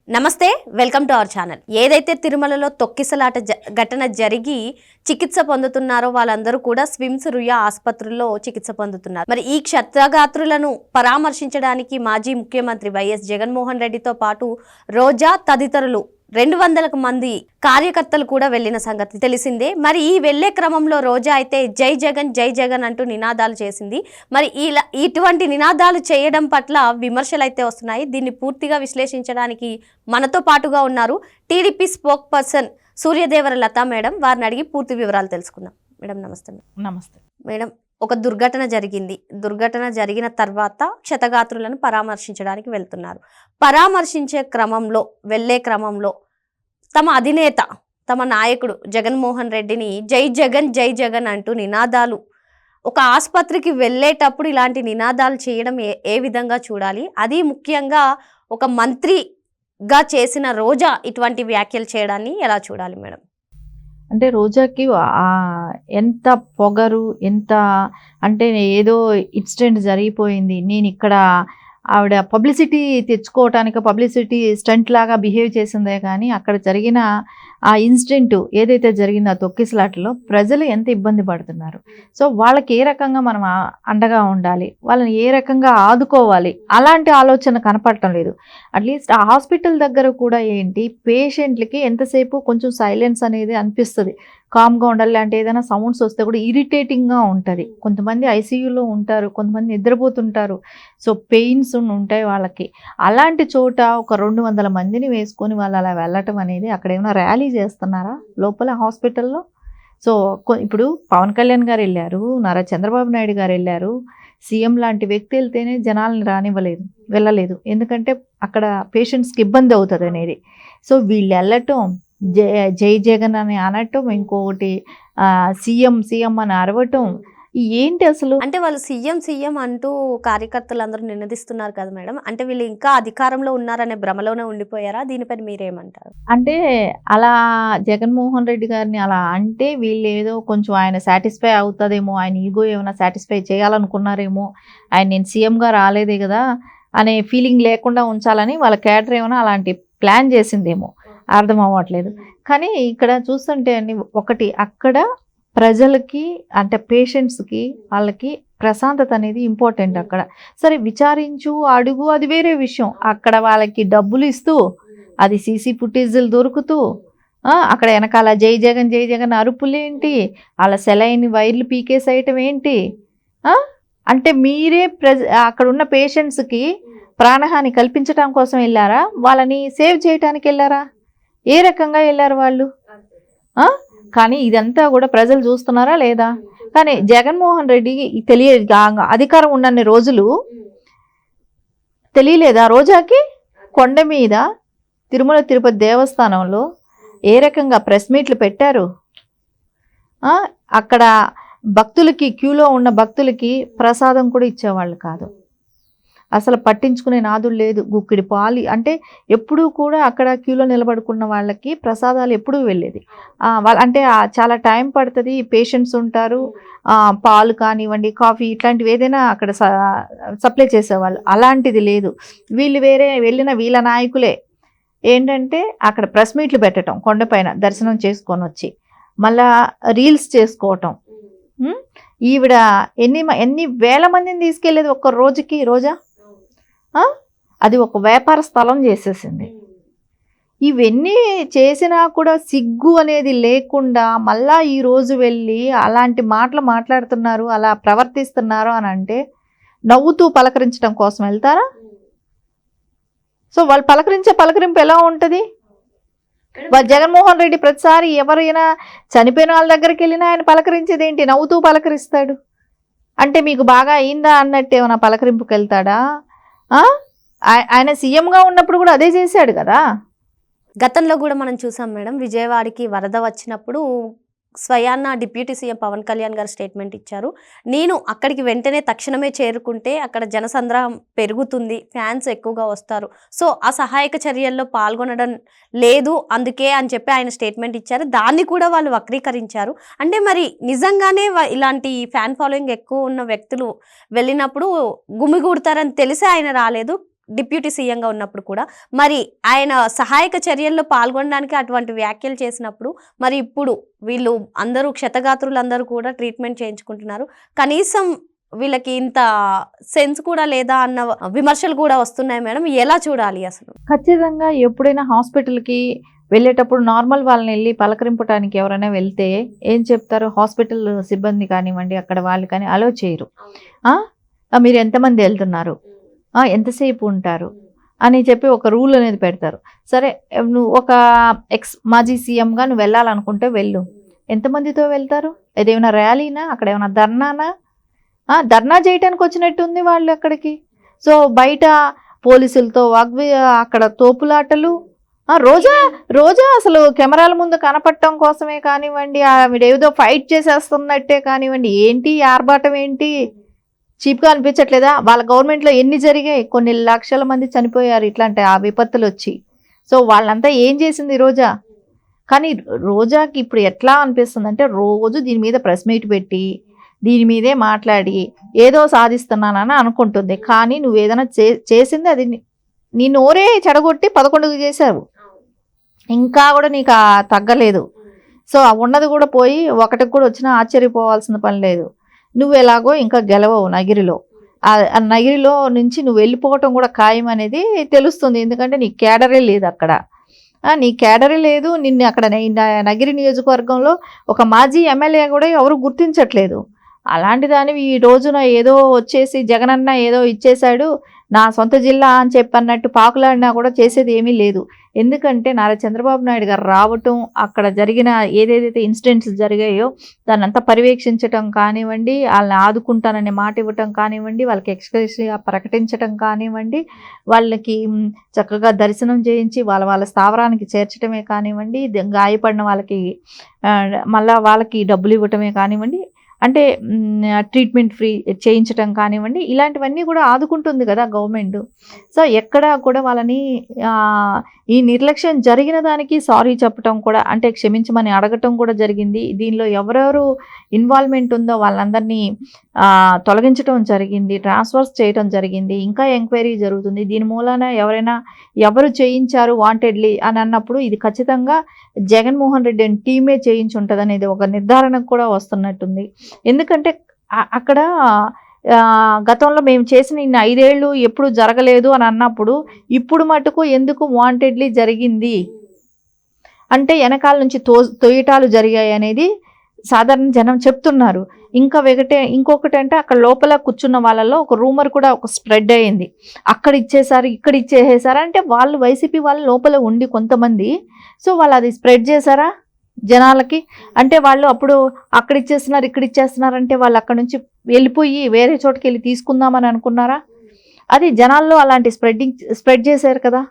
నమస్తే, welcome to our channel. ఏదైతే తిరుమలలో తొక్కిసలాట ఘటన జరిగి చికిత్స పొందుతున్నారో వాళ్ళందరూ కూడా స్విమ్స్ రుయా ఆసుపత్రుల్లో చికిత్స పొందుతున్నారు. మరి ఈ క్షతగాత్రులను పరామర్శించడానికి మాజీ ముఖ్యమంత్రి వైఎస్ జగన్మోహన్ రెడ్డితో పాటు రోజా తదితరులు 200 మంది కార్యకర్తలు కూడా వెళ్లిన సంగతి తెలిసిందే. మరి ఈ వెళ్లే క్రమంలో రోజా అయితే జై జగన్ అంటూ నినాదాలు చేసింది. మరి ఇటువంటి నినాదాలు చేయడం పట్ల విమర్శలు అయితే వస్తున్నాయి. దీన్ని పూర్తిగా విశ్లేషించడానికి మనతో పాటుగా ఉన్నారు TDP spokesperson Suryadevara Latha madam. వారిని అడిగి పూర్తి వివరాలు తెలుసుకుందాం. మేడం నమస్తే. నమస్తే మేడం, ఒక దుర్ఘటన జరిగింది. దుర్ఘటన జరిగిన తర్వాత క్షతగాత్రులను పరామర్శించడానికి వెళ్తున్నారు. పరామర్శించే క్రమంలో వెళ్లే క్రమంలో తమ అధినేత, తమ నాయకుడు జగన్మోహన్ రెడ్డిని జై జగన్ అంటూ నినాదాలు, ఒక ఆసుపత్రికి వెళ్ళేటప్పుడు ఇలాంటి నినాదాలు చేయడం ఏ విధంగా చూడాలి? అది ముఖ్యంగా ఒక మంత్రిగా చేసిన రోజా ఇటువంటి వ్యాఖ్యలు చేయడాన్ని ఎలా చూడాలి మేడం? అంటే రోజాకి ఎంత పొగరు, ఎంత అంటే ఏదో ఇన్సిడెంట్ జరిగిపోయింది, నేను ఇక్కడ ఆవిడ పబ్లిసిటీ తెచ్చుకోవటానికి పబ్లిసిటీ స్టంట్ లాగా బిహేవ్ చేసిందే కానీ అక్కడ జరిగిన ఆ ఇన్సిడెంట్ ఏదైతే జరిగిందో ఆ తొక్కిసలాటలో ప్రజలు ఎంత ఇబ్బంది పడుతున్నారు. సో వాళ్ళకి ఏ రకంగా మనం అండగా ఉండాలి, వాళ్ళని ఏ రకంగా ఆదుకోవాలి, అలాంటి ఆలోచన కనపడటం లేదు. అట్లీస్ట్ ఆ హాస్పిటల్ దగ్గర కూడా ఏంటి, పేషెంట్లకి ఎంతసేపు కొంచెం సైలెన్స్ అనేది అనిపిస్తుంది, కామ్గా ఉండాలి. అంటే ఏదైనా సౌండ్స్ వస్తే కూడా ఇరిటేటింగ్గా ఉంటుంది. కొంతమంది ఐసీయూలో ఉంటారు, కొంతమంది నిద్రపోతుంటారు, సో పెయిన్స్ ఉంటాయి వాళ్ళకి. అలాంటి చోట ఒక 200 మందిని వేసుకొని వాళ్ళు అలా వెళ్ళటం అనేది, అక్కడ ఏమైనా ర్యాలీ చేస్తున్నారా లోపల హాస్పిటల్లో? సో ఇప్పుడు పవన్ కళ్యాణ్ గారు వెళ్ళారు, నారా చంద్రబాబు నాయుడు గారు వెళ్ళారు, సీఎం లాంటి వ్యక్తి వెళ్తేనే జనాలను వెళ్ళలేదు. ఎందుకంటే అక్కడ పేషెంట్స్కి ఇబ్బంది అవుతుంది అనేది. సో వీళ్ళు వెళ్ళటం, జై జగన్ అని అనటం, ఇంకొకటి సీఎం అని అరవటం, ఏంటి అసలు? అంటే వాళ్ళు సీఎం అంటూ కార్యకర్తలు అందరూ నినదిస్తున్నారు కదా మేడం. అంటే వీళ్ళు ఇంకా అధికారంలో ఉన్నారనే భ్రమలోనే ఉండిపోయారా? దీనిపై మీరేమంటారు? అంటే అలా జగన్మోహన్ రెడ్డి గారిని అలా అంటే వీళ్ళు ఏదో కొంచెం ఆయన సాటిస్ఫై అవుతుందేమో, ఆయన ఈగో ఏమైనా సాటిస్ఫై చేయాలనుకున్నారేమో, నేను సీఎంగా రాలేదే కదా అనే ఫీలింగ్ లేకుండా ఉంచాలని వాళ్ళ క్యాడర్ ఏమైనా అలాంటి ప్లాన్ చేసిందేమో, అర్థం అవ్వట్లేదు. కానీ ఇక్కడ చూస్తుంటే అండి, ఒకటి అక్కడ ప్రజలకి అంటే పేషెంట్స్కి వాళ్ళకి ప్రశాంతత అనేది ఇంపార్టెంట్. అక్కడ సరే విచారించు, అడుగు, అది వేరే విషయం. అక్కడ వాళ్ళకి డబ్బులు ఇస్తూ, అది సీసీ ఫుటేజీలు దొరుకుతూ, అక్కడ వెనకాల జై జగన్ అరుపులేంటి, వాళ్ళ సెలైన్ వైర్లు పీకేసేయటం ఏంటి? అంటే మీరే అక్కడ ఉన్న పేషెంట్స్కి ప్రాణహాని కల్పించడం కోసం వెళ్ళారా, వాళ్ళని సేవ్ చేయడానికి వెళ్ళారా? ఏ రకంగా వెళ్ళారు వాళ్ళు? కానీ ఇదంతా కూడా ప్రజలు చూస్తున్నారా లేదా? కానీ జగన్మోహన్ రెడ్డికి తెలియదు, అధికారం ఉన్నన్ని రోజులు తెలియలేదా రోజాకి? కొండ మీద తిరుమల తిరుపతి దేవస్థానంలో ఏ రకంగా ప్రెస్ మీట్లు పెట్టారు. అక్కడ భక్తులకి, క్యూలో ఉన్న భక్తులకి ప్రసాదం కూడా ఇచ్చేవాళ్ళు కాదు, అసలు పట్టించుకునే నాదులు లేదు. గుక్కిడి పాలు అంటే ఎప్పుడూ కూడా అక్కడ క్యూలో నిలబడుకున్న వాళ్ళకి ప్రసాదాలు ఎప్పుడూ వెళ్ళేది. అంటే చాలా టైం పడుతుంది, పేషెంట్స్ ఉంటారు, పాలు కానివ్వండి, కాఫీ ఇట్లాంటివి ఏదైనా అక్కడ సప్లై చేసేవాళ్ళు. అలాంటిది లేదు. వీళ్ళు వేరే వెళ్ళిన వీళ్ళ నాయకులే ఏంటంటే అక్కడ ప్రెస్ మీట్లు పెట్టడం, కొండపైన దర్శనం చేసుకొని వచ్చి మళ్ళా రీల్స్ చేసుకోవటం. ఈవిడ ఎన్ని వేల మందిని తీసుకెళ్ళేది ఒక్క రోజుకి రోజా? అది ఒక వ్యాపార స్థలం చేసేసింది. ఇవన్నీ చేసినా కూడా సిగ్గు అనేది లేకుండా మళ్ళా ఈరోజు వెళ్ళి అలాంటి మాటలు మాట్లాడుతున్నారు, అలా ప్రవర్తిస్తున్నారు అని అంటే నవ్వుతూ పలకరించడం కోసం వెళ్తారా? సో వాళ్ళు పలకరింపు ఎలా ఉంటుంది? జగన్మోహన్ రెడ్డి ప్రతిసారి ఎవరైనా చనిపోయిన వాళ్ళ దగ్గరికి వెళ్ళినా ఆయన పలకరించేది ఏంటి? నవ్వుతూ పలకరిస్తాడు. అంటే మీకు బాగా అయిందా అన్నట్టు ఏమైనా పలకరింపుకి వెళ్తాడా? ఆయన సీఎంగా ఉన్నప్పుడు కూడా అదే చేశాడు కదా. గతంలో కూడా మనం చూసాం మేడం, విజయవాడకి వరద వచ్చినప్పుడు స్వయాన డిప్యూటీ సీఎం పవన్ కళ్యాణ్ గారు స్టేట్మెంట్ ఇచ్చారు. నేను అక్కడికి వెంటనే తక్షణమే చేరుకుంటే అక్కడ జనసంద్రహం పెరుగుతుంది, ఫ్యాన్స్ ఎక్కువగా వస్తారు, సో ఆ సహాయక చర్యల్లో పాల్గొనడం లేదు అందుకే అని చెప్పి ఆయన స్టేట్మెంట్ ఇచ్చారు. దాన్ని కూడా వాళ్ళు వక్రీకరించారు. అంటే మరి నిజంగానే ఇలాంటి ఫ్యాన్ ఫాలోయింగ్ ఎక్కువ ఉన్న వ్యక్తులు వెళ్ళినప్పుడు గుమిగూడతారని తెలిసి ఆయన రాలేదు, డిప్యూటీ సీఎంగా ఉన్నప్పుడు కూడా మరి ఆయన సహాయక చర్యల్లో పాల్గొనడానికి అటువంటి వ్యాఖ్యలు చేసినప్పుడు మరి ఇప్పుడు వీళ్ళు అందరూ క్షతగాత్రులు అందరూ కూడా ట్రీట్మెంట్ చేయించుకుంటున్నారు. కనీసం వీళ్ళకి ఇంత సెన్స్ కూడా లేదా అన్న విమర్శలు కూడా వస్తున్నాయి మేడం. ఎలా చూడాలి అసలు? ఖచ్చితంగా ఎప్పుడైనా హాస్పిటల్కి వెళ్ళేటప్పుడు నార్మల్ వాళ్ళని వెళ్ళి పలకరింపడానికి ఎవరైనా వెళ్తే ఏం చెప్తారు, హాస్పిటల్ సిబ్బంది కానివ్వండి అక్కడ వాళ్ళు కానీ అలో చేయరు. మీరు ఎంతమంది వెళ్తున్నారు, ఎంతసేపు ఉంటారు అని చెప్పి ఒక రూల్ అనేది పెడతారు. సరే, నువ్వు ఒక మాజీ సీఎంగా నువ్వు వెళ్ళాలనుకుంటే వెళ్ళు. ఎంతమందితో వెళ్తారు? ఏదేమైనా ర్యాలీనా, అక్కడ ఏమైనా ధర్నానా? ధర్నా చేయటానికి వచ్చినట్టుంది వాళ్ళు అక్కడికి. సో బయట పోలీసులతో అక్కడ తోపులాటలు. రోజా అసలు కెమెరాల ముందు కనపడటం కోసమే కానివ్వండి, ఆవిడ ఏదో ఫైట్ చేసేస్తున్నట్టే కానివ్వండి, ఏంటి ఆర్భాటం ఏంటి? చీప్గా అనిపించట్లేదా? వాళ్ళ గవర్నమెంట్లో ఎన్ని జరిగాయి, కొన్ని లక్షల మంది చనిపోయారు ఇట్లాంటి ఆ విపత్తులు వచ్చి. సో వాళ్ళంతా ఏం చేసింది రోజా? కానీ రోజాకి ఇప్పుడు ఎట్లా అనిపిస్తుంది అంటే రోజు దీని మీద ప్రెస్ మీట్ పెట్టి దీని మీదే మాట్లాడి ఏదో సాధిస్తున్నానని అనుకుంటుంది. కానీ నువ్వు ఏదైనా చేసింది అది నీ నోరే చెడగొట్టి 11 చేశావు, ఇంకా కూడా నీకు తగ్గలేదు. సో ఉన్నది కూడా పోయి ఒకటికి కూడా వచ్చినా ఆశ్చర్యపోవాల్సిన పని లేదు. నువ్వు ఎలాగో ఇంకా గెలవవు నగిరిలో. ఆ నగిరిలో నుంచి నువ్వు వెళ్ళిపోవటం కూడా ఖాయం అనేది తెలుస్తుంది. ఎందుకంటే నీ క్యాడరే లేదు అక్కడ, నీ క్యాడరే లేదు. నిన్ను అక్కడ నగిరి నియోజకవర్గంలో ఒక మాజీ ఎమ్మెల్యే కూడా ఎవరు గుర్తించట్లేదు. అలాంటి దానివి ఈ రోజున ఏదో వచ్చేసి జగనన్న ఏదో ఇచ్చేశాడు నా సొంత జిల్లా అని చెప్పన్నట్టు పాకులాడినా కూడా చేసేది ఏమీ లేదు. ఎందుకంటే నారా చంద్రబాబు నాయుడు గారు రావటం, అక్కడ జరిగిన ఏదేదైతే ఇన్సిడెంట్స్ జరిగాయో దాన్ని అంతా పర్యవేక్షించటం కానివ్వండి, వాళ్ళని ఆదుకుంటాననే మాట ఇవ్వటం కానివ్వండి, వాళ్ళకి ఎక్స్‌గ్రేషియా ప్రకటించటం కానివ్వండి, వాళ్ళకి చక్కగా దర్శనం చేయించి వాళ్ళ స్థావరానికి చేర్చడమే కానివ్వండి, గాయపడిన వాళ్ళకి మళ్ళా వాళ్ళకి డబ్బులు ఇవ్వటమే కానివ్వండి, అంటే ట్రీట్మెంట్ ఫ్రీ చేయించటం కానివ్వండి, ఇలాంటివన్నీ కూడా ఆదుకుంటుంది కదా గవర్నమెంట్. సో ఎక్కడా కూడా వాళ్ళని ఈ నిర్లక్ష్యం జరిగిన దానికి సారీ చెప్పటం కూడా, అంటే క్షమించమని అడగటం కూడా జరిగింది. దీనిలో ఎవరెవరు ఇన్వాల్వ్మెంట్ ఉందో వాళ్ళందరినీ తొలగించడం జరిగింది, ట్రాన్స్ఫర్స్ చేయడం జరిగింది, ఇంకా ఎంక్వైరీ జరుగుతుంది. దీని మూలాన ఎవరు చేయించారు వాంటెడ్లీ అని అన్నప్పుడు ఇది ఖచ్చితంగా జగన్మోహన్ రెడ్డి అని టీమే చేయించి ఉంటుంది అనేది ఒక నిర్ధారణకు కూడా వస్తున్నట్టుంది. ఎందుకంటే అక్కడ గతంలో మేము చేసిన ఇన్ని 5 ఏళ్ళు ఎప్పుడు జరగలేదు అని అన్నప్పుడు ఇప్పుడు మటుకు ఎందుకు వాంటెడ్లీ జరిగింది అంటే వెనకాల నుంచి తొయ్యటాలు జరిగాయి అనేది సాధారణ జనం చెప్తున్నారు. ఇంకొకటి అంటే అక్కడ లోపల కూర్చున్న వాళ్ళలో ఒక రూమర్ కూడా ఒక స్ప్రెడ్ అయ్యింది, అక్కడ ఇచ్చేసారు ఇక్కడ ఇచ్చేసారు అంటే వాళ్ళు వైసీపీ వాళ్ళు లోపల ఉండి కొంతమంది, సో వాళ్ళు అది స్ప్రెడ్ చేశారా జనాలకి? అంటే వాళ్ళు అప్పుడు అక్కడ ఇచ్చేస్తున్నారు ఇక్కడ ఇచ్చేస్తున్నారు అంటే వాళ్ళు అక్కడ నుంచి వెళ్ళిపోయి వేరే చోటుకి వెళ్ళి తీసుకుందామని అనుకున్నారా? అది జనాల్లో అలాంటి స్ప్రెడ్ చేశారు కదా.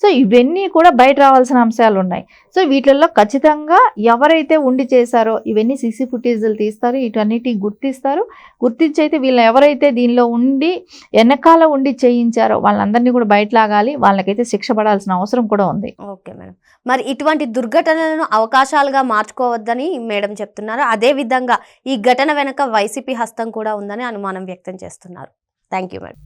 సో ఇవన్నీ కూడా బయట రావాల్సిన అంశాలు ఉన్నాయి. సో వీటిల్లో ఖచ్చితంగా ఎవరైతే ఉండి చేశారో ఇవన్నీ సీసీ ఫుటేజ్లు తీస్తారు, వీటన్నిటి గుర్తించి అయితే వీళ్ళు ఎవరైతే దీనిలో ఉండి వెనకాల ఉండి చేయించారో వాళ్ళందరినీ కూడా బయట లాగాలి, వాళ్ళకైతే శిక్ష పడాల్సిన అవసరం కూడా ఉంది. Okay madam. మరి ఇటువంటి దుర్ఘటనలను అవకాశాలుగా మార్చుకోవద్దని మేడం చెప్తున్నారు. అదే విధంగా ఈ ఘటన వెనక వైసీపీ హస్తం కూడా ఉందని అనుమానం వ్యక్తం చేస్తున్నారు. Thank you madam.